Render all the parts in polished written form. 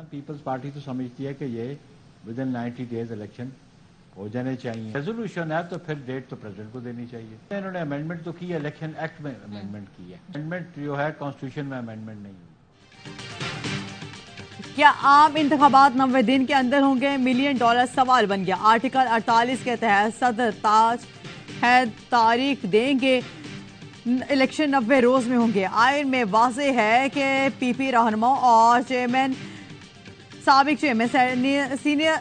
Peoples party तो समझती है कि ये विद इन 90 डेज इलेक्शन हो जाने चाहिए। रेजोल्यूशन है तो फिर डेट तो प्रेसिडेंट को देनी चाहिए। इन्होंने अमेंडमेंट तो की है, इलेक्शन एक्ट में अमेंडमेंट की है, अमेंडमेंट जो है कॉन्स्टिट्यूशन में अमेंडमेंट नहीं हुई। क्या आम इंतखाबात 90 दिन के अंदर होंगे? $1 मिलियन सवाल बन गया। आर्टिकल 48 के तहत सदर ताज है तारीख देंगे, इलेक्शन 90 रोज में होंगे। आइन में वाज़े है कि पीपी रहनुमा और चेयरमैन साबिक चेयरमैन सीनियर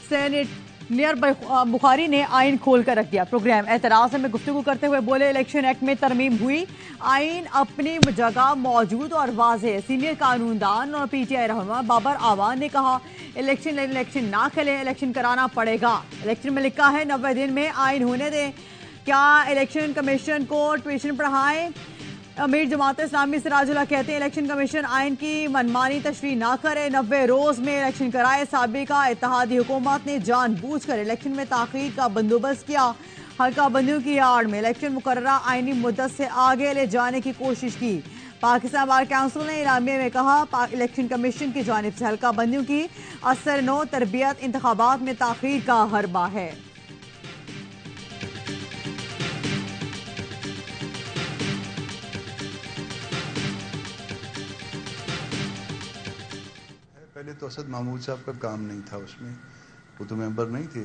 सेनेटर बुखारी ने आइन खोल कर रख दिया। प्रोग्राम एतराज में गुफ्तगू करते हुए बोले, इलेक्शन एक्ट में तरमीम हुई, आइन अपनी जगह मौजूद और वाज़ेह। सीनियर कानूनदान और पीटीआई रहनुमा बाबर आवान ने कहा, इलेक्शन ना खेले, इलेक्शन कराना पड़ेगा। इलेक्शन में लिखा है 90 दिन में आइन होने दें। क्या इलेक्शन कमीशन को ट्यूशन पढ़ाएं? अमीर जमात इस्लामी सिराजुल्लाह कहते हैं, इलेक्शन कमीशन आइन की मनमानी तशरीह ना करे, 90 रोज में इलेक्शन कराए। साबिका इत्तेहादी हुकूमत ने जानबूझकर इलेक्शन में ताखीर का बंदोबस्त किया। हल्का बंदियों की आड़ में इलेक्शन मुकर्ररा आइनी मुद्दत से आगे ले जाने की कोशिश की। पाकिस्तान बार काउंसिल ने इलामिया में कहा, इलेक्शन कमीशन की जानिब से हल्का बंदियों की असर नो तरबियत इंतखाबात में ताखीर का हरबा है। पहले तो असद महमूद साहब का काम नहीं था उसमें, वो तो मेंबर नहीं थे,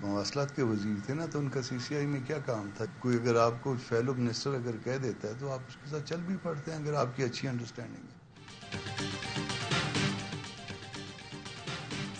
मवासलात के वजीर थे ना, तो उनका सीसीआई में क्या काम था? कोई अगर आपको फेलो मिनिस्टर अगर कह देता है तो आप उसके साथ चल भी पड़ते हैं अगर आपकी अच्छी अंडरस्टैंडिंग है।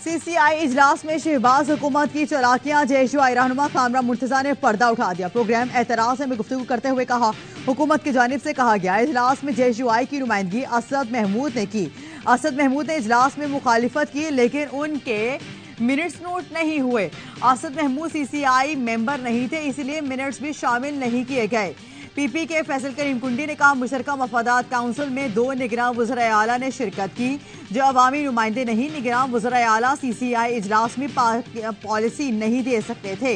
सीसीआई इजलास में शहबाज हुकूमत की चालाकियां, जेएसयूआई रहनुमा कामरान मुर्तजा ने पर्दा उठा दिया। प्रोग्राम एतराज में गुफ्तगू करते हुए कहा, हुकूमत की जानिब से कहा गया, इजलास में जेएसयूआई की नुमाइंदगी असद महमूद ने की। असद महमूद ने इजलास में मुखालिफत की, लेकिन उनके मिनट्स नोट नहीं हुए। असद महमूद सीसीआई मेंबर नहीं थे, इसलिए मिनट्स भी शामिल नहीं किए गए। पीपी के फैसल करीम कुंडी ने कहा, मुशतरका मफादात काउंसिल में 2 निगरान वज़ीर आला ने शिरकत की जो अवामी नुमाइंदे नहीं। निगरान वज़ीर आला सीसीआई इजलास में पॉलिसी नहीं दे सकते थे।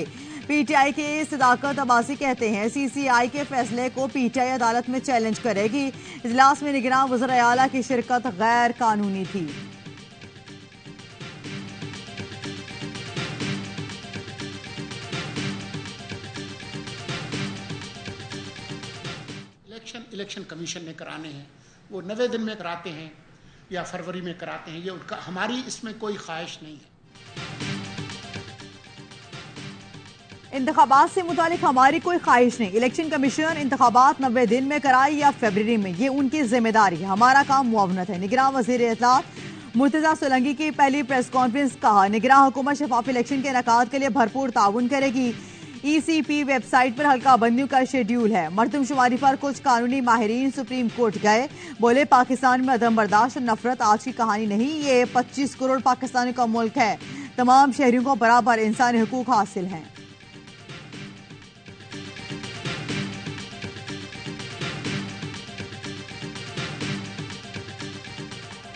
पीटीआई के सदाकत अब्बासी कहते हैं, सीसीआई के फैसले को पीटीआई अदालत में चैलेंज करेगी। इजलास में निगरान वज़ीर आला की शिरकत गैर कानूनी थी। इलेक्शन कमीशन ने कराने हैं, वो 90 दिन में कराते हैं या फरवरी में कराते हैं, ये उनका, हमारी इसमें कोई ख्वाहिश नहीं है। इंतखाबात से मुतालिक हमारी कोई ख्वाहिश नहीं। इलेक्शन कमीशन इंतखाबात 90 दिन में कराए या फरवरी में, ये उनकी जिम्मेदारी है, हमारा काम मुआवनत है। निगरान वज़ीर इत्तलात मुर्तजा सोलंकी की पहली प्रेस कॉन्फ्रेंस, कहा, निगरान हुकूमत शफाफ इलेक्शन के इनेकाद के लिए भरपूर ताउन करेगी। ईसीपी वेबसाइट पर हल्का बंदियों का शेड्यूल है। मर्दमशुमारी पर कुछ कानूनी माहिरीन सुप्रीम कोर्ट गए, बोले पाकिस्तान में अदम बर्दाश्त और नफरत आज की कहानी नहीं, ये 25 करोड़ पाकिस्तानियों का मुल्क है, तमाम शहरियों को बराबर इंसानी हुकूक हासिल हैं।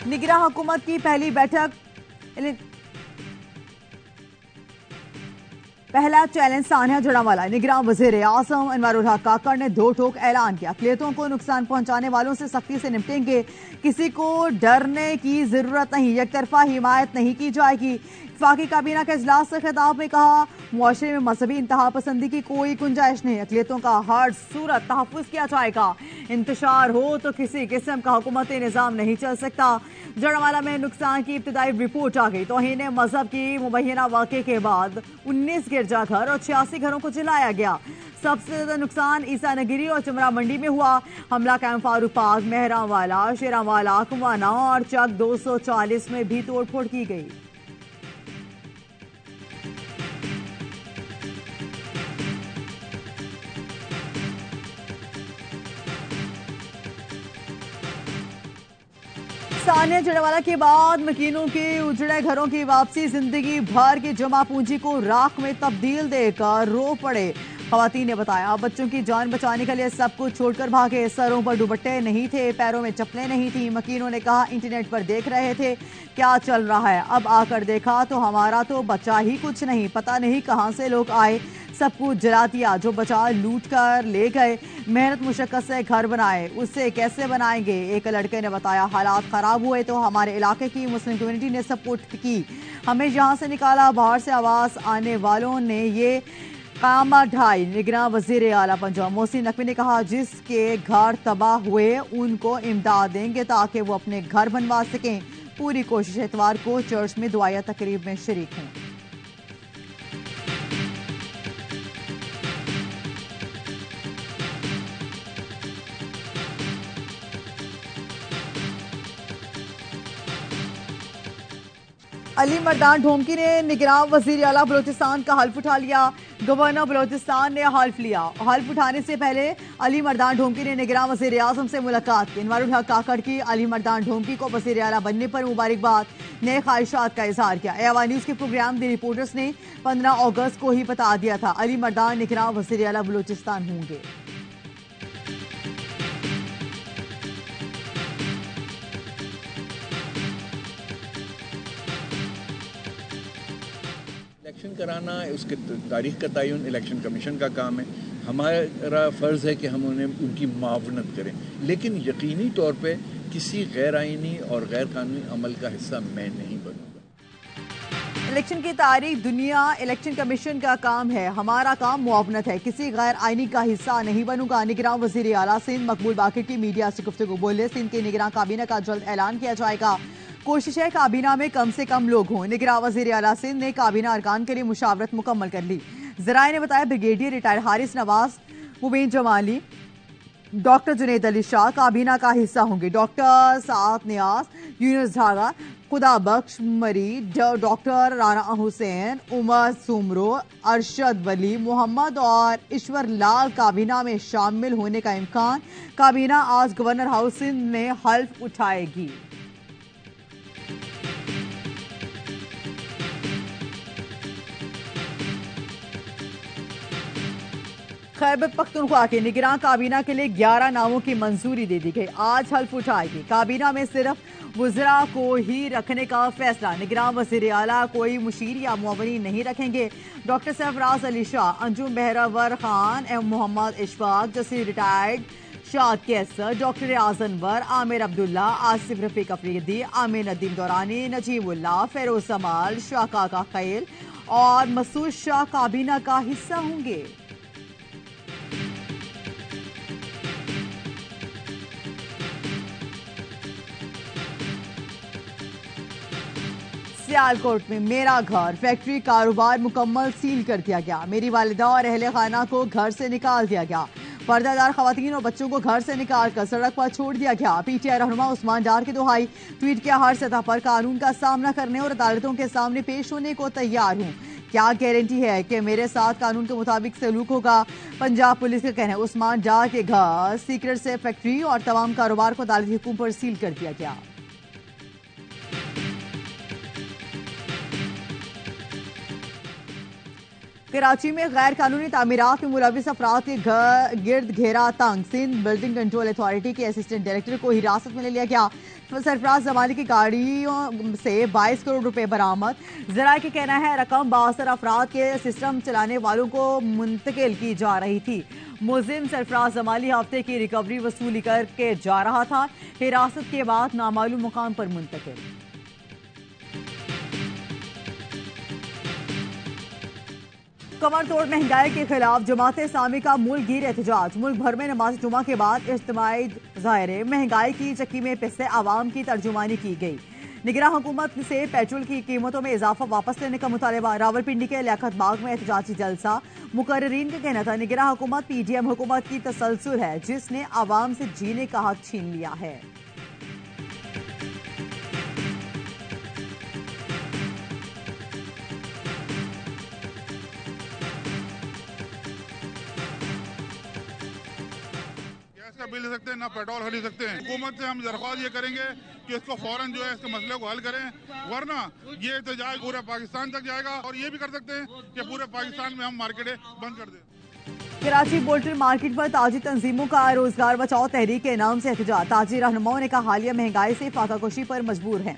निगरान हुकूमत की पहली बैठक, पहला चैलेंज सानिया जड़ावाला। निगरान वजीर आजम अनवारुल हक काकड़ ने 2 टोक ऐलान किया, अक़लियतों को नुकसान पहुंचाने वालों से सख्ती से निपटेंगे, किसी को डरने की जरूरत नहीं, एकतरफा हिमायत नहीं की जाएगी। वफाकी काबीना के इजलास से खिताब में कहा, मुआशरे में मजहबी इंतहा पसंदी की कोई गुंजाइश नहीं, अक़लियतों का हर सूरत तहफ़्फ़ुज़ किया जाएगा। इंतशार हो तो किसी किस्म का हुकूमती निज़ाम नहीं चल सकता। जड़वाला में नुकसान की इब्तदाई रिपोर्ट आ गई। तौहीन मजहब की मुबैना वाक़े के बाद 19 गिरजाघर और 86 घरों को जलाया गया। सबसे ज्यादा नुकसान ईसा नगरी और चमरा मंडी में हुआ। हमला कैंप फारूक पार्क, मेहरांवाला, शेरांवाला, कुमाना और चक 240 में भी तोड़फोड़ की गई। सानिया जड़वाला के बाद मकीनों के उजड़े घरों की वापसी, जिंदगी भर की जमा पूंजी को राख में तब्दील देकर रो पड़े। खवातीन ने बताया, बच्चों की जान बचाने के लिए सब कुछ छोड़कर भागे। सरों पर दुपट्टे नहीं थे, पैरों में चप्पलें नहीं थी। मकीनों ने कहा, इंटरनेट पर देख रहे थे क्या चल रहा है, अब आकर देखा तो हमारा तो बचा ही कुछ नहीं, पता नहीं कहां से लोग आए। सब कुछ जला दिया, जो बचा लूट कर ले गए। मेहनत मुशक्कत से घर बनाए, उससे कैसे बनाएंगे? एक लड़के ने बताया, हालात खराब हुए तो हमारे इलाके की मुस्लिम कम्युनिटी ने सपोर्ट की, हमें यहाँ से निकाला। बाहर से आवाज आने वालों ने ये कामा ढाई। निगरान वजीर आला पंजाब मोहसिन नकवी ने कहा, जिसके घर तबाह हुए उनको इमदाद देंगे ताकि वो अपने घर बनवा सकें। पूरी कोशिश इतवार को चर्च में दुआया तकरीब में शरीक हूं। अली मर्दान ढोंकी ने निगरान वजीर आला बलोचिस्तान का हल्फ उठा लिया। गवर्नर बलोचिस्तान ने हल्फ लिया। हल्फ उठाने से पहले अली मर्दान ढोंकी ने निगरान वजीर आजम से मुलाकात की। अनवारुल हक काकड़ की अली मर्दान ढोंकी को वजीर आला बनने पर मुबारकबाद, नए ख्वाहिशात का इजहार किया। एवा न्यूज के प्रोग्राम दी रिपोर्टर्स ने 15 अगस्त को ही बता दिया था अली मर्दान निगरान वजीर आला बलोचिस्तान होंगे। इलेक्शन कराना, उसके तारीख का तयन इलेक्शन कमीशन का काम है। हमारा फ़र्ज़ है कि हम उन्हें उनकी मुआवनत करें, लेकिन यकीनी तौर पे किसी गैर आइनी और गैर कानूनी अमल का हिस्सा मैं नहीं बनूंगा। इलेक्शन की तारीख दुनिया इलेक्शन कमीशन का काम है, हमारा काम मुआवनत है, किसी गैर आइनी का हिस्सा नहीं बनूंगा। निगरान वजीर आला सिंध मकबूल बाकिर की मीडिया से गुफ्तगू। बोले, सिंध के निगरान काबीना का जल्द ऐलान किया जाएगा, कोशिश है काबीना में कम से कम लोग हों। निगरान वजीर आला सिंध ने काबीना अरकान के लिए मुशावरत मुकम्मल कर ली। जराए ने बताया, ब्रिगेडियर रिटायर्ड हारिस नवाज, मुबीन जमाली, डॉक्टर जुनैद अली शाह काबीना का हिस्सा होंगे। डॉक्टर सात नियाज, यूनुस ढागा, खुदा बख्श मरी, डॉक्टर राना हुसैन, उमर सुमरो, अरशद वली, मोहम्मद और ईश्वर लाल काबीना में शामिल होने का इम्कान। काबीना आज गवर्नर हाउस सिंध में हल्फ उठाएगी। खैबर पख्तूनख्वा के निगरान काबीना के लिए 11 नामों की मंजूरी दे दी गई। आज हल्फ उठाएगी। काबीना में सिर्फ वज़रा को ही रखने का फैसला। निगरान वज़ीर आला कोई मुशीर या मुअव्वनी नहीं रखेंगे। डॉक्टर सरफराज अली शाह, अंजुम बहरावर खान, मोहम्मद इशफाक, जसीर रिटायर्ड, शाद कैसर, डॉक्टर आजनवर, आमिर अब्दुल्ला, आसिफ रफीक अफरीदी, आमिर नदीम दौरानी, नजीमुल्ला, फेरोज समाल, शाका का खैल और मसूद शाह काबीना का हिस्सा होंगे। सियालकोट में मेरा घर फैक्ट्री कारोबार मुकम्मल सील कर दिया गया। मेरी वालिदा और अहले खाना को घर से निकाल दिया गया। पर्दादार खवातीन और बच्चों को घर से निकाल कर सड़क पर छोड़ दिया गया। पीटीआई रहनुमा उस्मान डार की दुहाई, ट्वीट किया, हर सतह पर कानून का सामना करने और अदालतों के सामने पेश होने को तैयार हूँ। क्या गारंटी है कि मेरे साथ कानून के मुताबिक सलूक होगा? पंजाब पुलिस का कहना है, उस्मान डार के घर सीक्रेट से फैक्ट्री और तमाम कारोबार को अदालती हुक्म पर सील कर दिया गया। कराची में गैर कानूनी तामीरात में मुलविस अफराद के गिर्द घेरा तंग। सिंध बिल्डिंग कंट्रोल अथॉरिटी के असिस्टेंट डायरेक्टर को हिरासत में ले लिया गया। सरफराज जमाली की गाड़ियों से 22 करोड़ रुपए बरामद। जराये का कहना है, रकम 62 अफराद के सिस्टम चलाने वालों को मुंतकिल की जा रही थी। मुलजिम सरफराज जमाली हफ्ते की रिकवरी वसूली करके जा रहा था। हिरासत के बाद नामालूम मुकाम पर मुंतकिल। कमर तोड़ महंगाई के खिलाफ जमात इस्लामी का मुल्क गिर एहतजाज। मुल्क भर में नमाज जुमा के बाद इज्तिमाई ज़ाहिरे महंगाई की चक्की में पिसते आवाम की तर्जुमानी की गई। निगरान हुकूमत से पेट्रोल की कीमतों में इजाफा वापस लेने का मुतालबा। रावलपिंडी के लियाकत बाग में एहतजाजी जलसा। मुकर्रीन का कहना था, निगरान हुकूमत पीडीएम हुकूमत की तसलसल है जिसने आवाम से जीने का हक छीन लिया है। बिल ले सकते हैं ना पेट्रोल खरीद सकते हैं। हुकूमत से हम दरख्वास्त ये करेंगे कि इसको फौरन जो है इसके मसले को हल करें, वरना ये एहतजाज पूरे पाकिस्तान तक जाएगा। और ये भी कर सकते हैं कि पूरे पाकिस्तान में हम मार्केटें बंद कर दें। कराची पोल्ट्री मार्केट पर ताजी तंजीमों का रोजगार बचाओ तहरीक के नाम से एहतजाज। ताजी रहनुमाओं ने कहा, हालिया महंगाई से फाकाकुशी पर मजबूर हैं।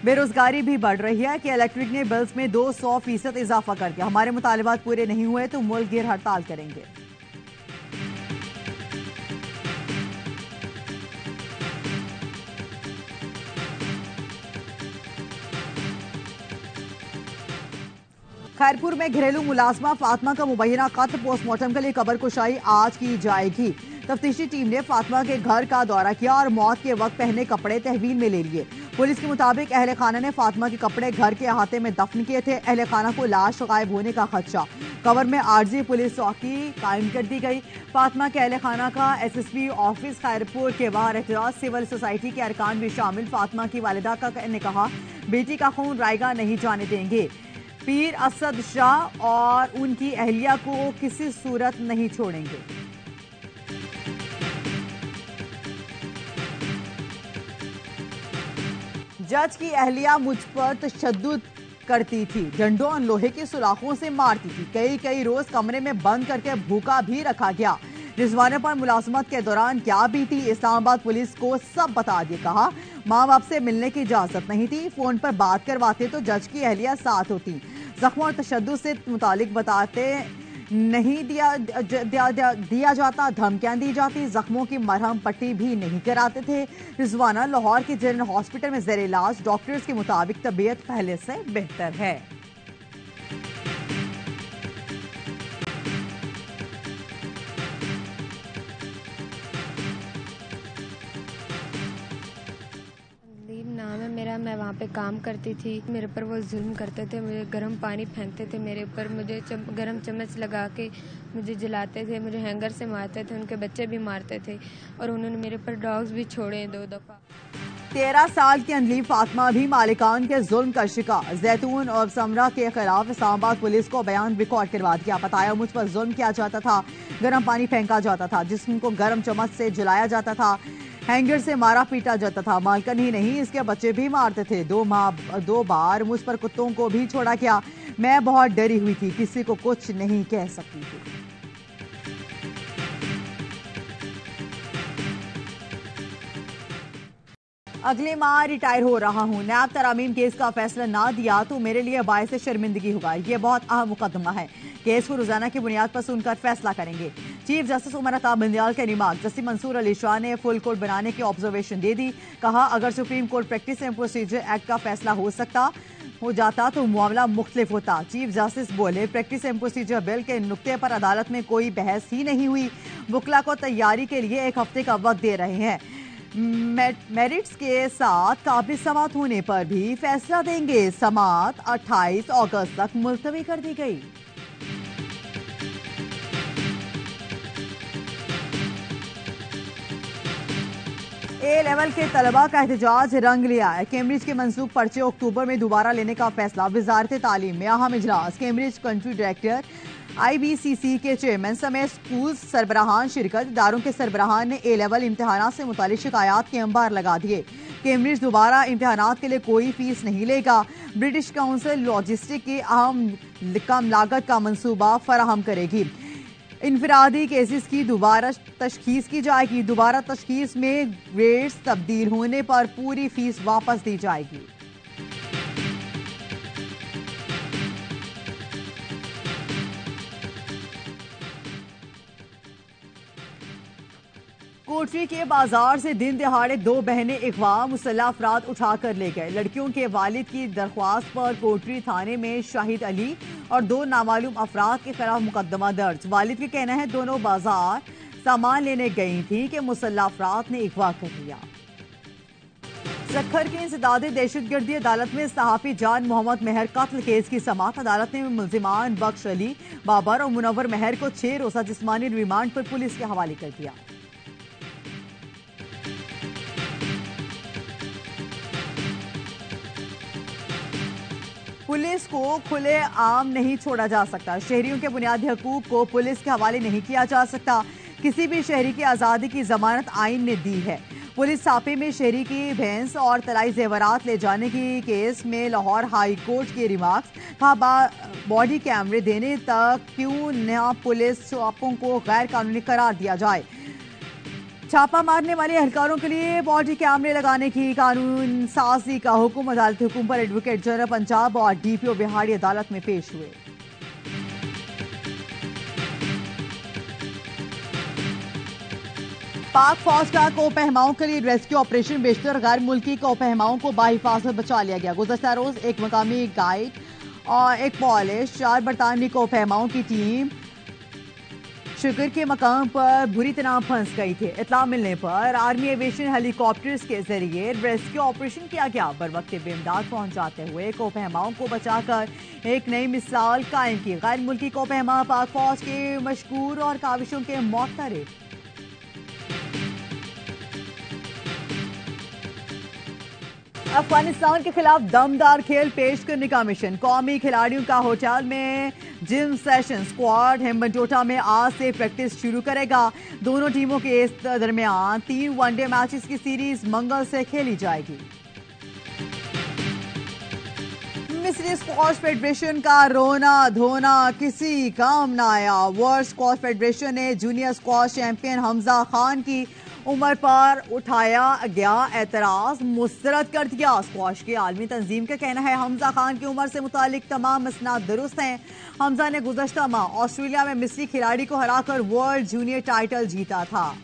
بے روزگاری بھی بڑھ رہی ہے کہ الیکٹرک نے بلز میں 200% اضافہ کر دیا. ہمارے مطالبات پورے نہیں ہوئے تو ملک گیر ہڑتال کریں گے. خیرپور میں گھریلو ملازمہ فاطمہ کا مبینہ قتل پوسٹ مارٹم کے لیے قبر کشائی آج کی جائے گی. تفتیشی ٹیم نے فاطمہ کے گھر کا دورہ کیا اور موت کے وقت پہنے کپڑے تحویل میں لے لیے. پولیس کے مطابق اہل خانہ نے فاطمہ کے کپڑے گھر کے احاطے میں دفن کیے تھے. اہل خانہ کو لاش غائب ہونے کا خدشہ. قبر میں عارضی پولیس چوکی قائم کر دی گئی. فاطمہ کے اہل خانہ کا S S P office Khairpur کے باہر احتجاج. سول سوسائٹی کے ارکان بھی شامل. فاطمہ کی والدہ نے کہا بیٹی کا خون رائیگاں نہیں جانے دیں گے. پیر اسد شاہ اور ان کی اہلیہ کو کسی صورت نہیں چھوڑیں گے. جج کی اہلیہ مجھ پر تشدد کرتی تھی. ڈنڈوں اور لوہے کے سلاخوں سے مارتی تھی. کئی روز کمرے میں بند کر کے بھوکا بھی رکھا گیا. رضوانہ پر ملازمت کے دوران کیا بیتی اسلام آباد پولیس کو سب بتا دیا. کہا ماں باپ سے ملنے کی اجازت نہیں تھی. فون پر بات کرواتے تو جج کی اہلیہ ساتھ ہوتی. زخموں اور تشدد سے متعلق بتاتے نہیں دیا جاتا. دھمکیاں دی جاتی. زخموں کی مرہم پٹی بھی نہیں کراتے تھے. رضوانہ لاہور کے جنرل ہاسپٹل میں زیر علاج. ڈاکٹرز کے مطابق طبیعت پہلے سے بہتر ہے. نام ہے میرا. میں وہاں پہ کام کرتی تھی. میرے پر وہ ظلم کرتے تھے. مجھے گرم پانی پھینکتے تھے میرے اوپر. مجھے گرم چمچ لگا کے مجھے جلاتے تھے. مجھے ہینگر سے مارتے تھے. ان کے بچے بھی مارتے تھے اور انہوں نے میرے پر ڈاگز بھی چھوڑے 2 دفعہ. 13 سال کی انجلی فاطمہ بھی مالکان کے ظلم کا شکار. زیتون اور سمرہ کے خلاف اسلام آباد پولیس کو بیان ریکارڈ کروا دیا. بتایا مجھ پر ظلم کیا جاتا تھا. گرم پانی پھینکا جاتا تھا. جسم کو گرم چمچ سے جلایا جاتا تھا. ہینگر سے مارا پیٹا جاتا تھا. مالکن ہی نہیں اس کے بچے بھی مارتے تھے. 2 بار مجھ پر کتوں کو بھی چھوڑا کیا. میں بہت ڈری ہوئی تھی. کسی کو کچھ نہیں کہہ سکتی تھی. اگلے ماہ ریٹائر ہو رہا ہوں. نیب ترامیم کیس کا فیصلہ نہ دیا تو میرے لیے باعث شرمندگی ہوگا. یہ بہت اہم مقدمہ ہے. کیس کو روزانہ کی بنیاد پر سن کر فیصلہ کریں گے. چیف جسٹس عمر عطا بندیال کے ریمارک. جسٹس منصور علی شاہ نے فل کورٹ بنانے کی آبزرویشن دے دی. کہا اگر supreme court practice and procedure act کا فیصلہ ہو جاتا تو معاملہ مختلف ہوتا. چیف جسٹس بولے پریکٹس اینڈ پروسیجر بل کے نقطے پر عدالت میں کوئی بحث ہی نہیں ہوئی. وکلا کو تیاری کے لیے 1 ہفتے کا وقت دے رہے ہیں. میرٹس کے ساتھ قابل سماعت ہونے پر بھی فیصلہ دیں گے. سماعت 28 اگست تک ملتوی کر دی گئی. اے لیول کے طلبہ کا احتجاج رنگ لیا ہے. کیمبرج کے منسوخ پرچے اکتوبر میں دوبارہ لینے کا فیصلہ. وزارت تعلیم میں اہم اجلاس. کیمبرج کنٹری ڈائریکٹر IBCC کے چیئرمین سمیت اسکول سربراہان شرکت. اداروں کے سربراہان نے اے لیول امتحانات سے متعلق شکایات کے انبار لگا دیے. کیمبرج دوبارہ امتحانات کے لیے کوئی فیس نہیں لے گا. برٹش کونسل لاجسٹک کی اہم کم لاگت کا منصوبہ فراہم کرے گی. انفرادی کیسز کی دوبارہ تشخیص کی جائے گی. دوبارہ تشخیص میں گریڈز تبدیل ہونے پر پوری فیس واپس دی جائے گی. کوٹری کے بازار سے دن دہاڑے 2 بہنیں اغوا. مسلح افراد اٹھا کر لے گئے. لڑکیوں کے والد کی درخواست پر کوٹری تھانے میں شاہد علی اور 2 نامعلوم افراد کے خلاف مقدمہ درج. والد کا کہنا ہے دونوں بازار سامان لینے گئی تھیں کہ مسلح افراد نے اغوا کر لیا. سکھر کے انسداد دہشت گردی. عدالت میں صحافی جان محمد مہر قتل کیس کی سماعت. عدالت نے ملزمان بخش علی بابر اور منور مہر کو 6 روزہ جسمانی ریمانڈ پر پولیس کے حوالے کر دیا. پولیس کو کھلے عام نہیں چھوڑا جا سکتا. شہریوں کے بنیادی حقوق کو پولیس کے حوالے نہیں کیا جا سکتا. کسی بھی شہری کی آزادی کی ضمانت آئین نے دی ہے. پولیس چھاپے میں شہری کی بھینس اور طلائی زیورات لے جانے کی کیس میں لاہور ہائی کورٹ کے ریمارکس. کہا باڈی کیمرے دینے تک کیوں نہ پولیس چھاپوں کو غیر قانونی قرار دیا جائے. छापा मारने वाले एहलकारों के लिए बॉडी कैमरे लगाने की कानून साजी का हुक्म। अदालती हुक्म पर एडवोकेट जनरल पंजाब और डीपीओ बिहाड़ी अदालत में पेश हुए। पाक फौज का कोपहमाओं के लिए रेस्क्यू ऑपरेशन बेशतर गैर मुल्की कोपहमाओं को बाहिफाजत बचा लिया गया। गुज़श्ता रोज एक मकामी गाइड और एक पॉलिश 4 बरतानवी कोपहमाओं की टीम शिकर के मकाम पर बुरी तरह फंस गई थी। इत्तला मिलने पर आर्मी एविएशन हेलीकॉप्टर्स के जरिए रेस्क्यू ऑपरेशन किया गया। बरवक्त बेमदाद पहुंच जाते हुए कोपहमाओं को बचाकर एक नई मिसाल कायम की। गैर मुल्की कोपहमा पाक फौज के मशकूर और काविशों के मोहतरफ। अफगानिस्तान के खिलाफ दमदार खेल पेश करने का मिशन। कौमी खिलाड़ियों का होटल में जिम सेशन। स्क्वाड हेम्बनटोटा में आज से प्रैक्टिस शुरू करेगा। दोनों टीमों के इस दरमियान 3 वनडे मैचेस की सीरीज मंगल से खेली जाएगी। मिस्री स्क्वाश फेडरेशन का रोना धोना किसी काम न आया। वर्ल्ड स्क्वाश फेडरेशन ने junior squash champion Hamza Khan की उम्र पर उठाया गया एतराज मुस्तरद कर दिया। स्क्वाश की आलमी तंजीम का कहना है हमजा खान की उम्र से मुतालिक तमाम मसनाद दुरुस्त हैं। हमजा ने गुज़श्ता माह ऑस्ट्रेलिया में मिस्री खिलाड़ी को हराकर वर्ल्ड जूनियर टाइटल जीता था।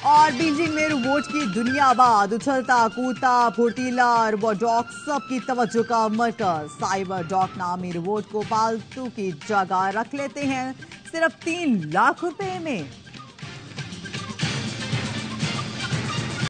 और बीजिंग में रोबोट की दुनिया बाद उछलता कूदता फुर्तीला रोबोडॉग सबकी तवज्जो का मरकज। साइबर डॉग नामी रोबोट को पालतू की जगह रख लेते हैं सिर्फ 3 लाख रुपए में।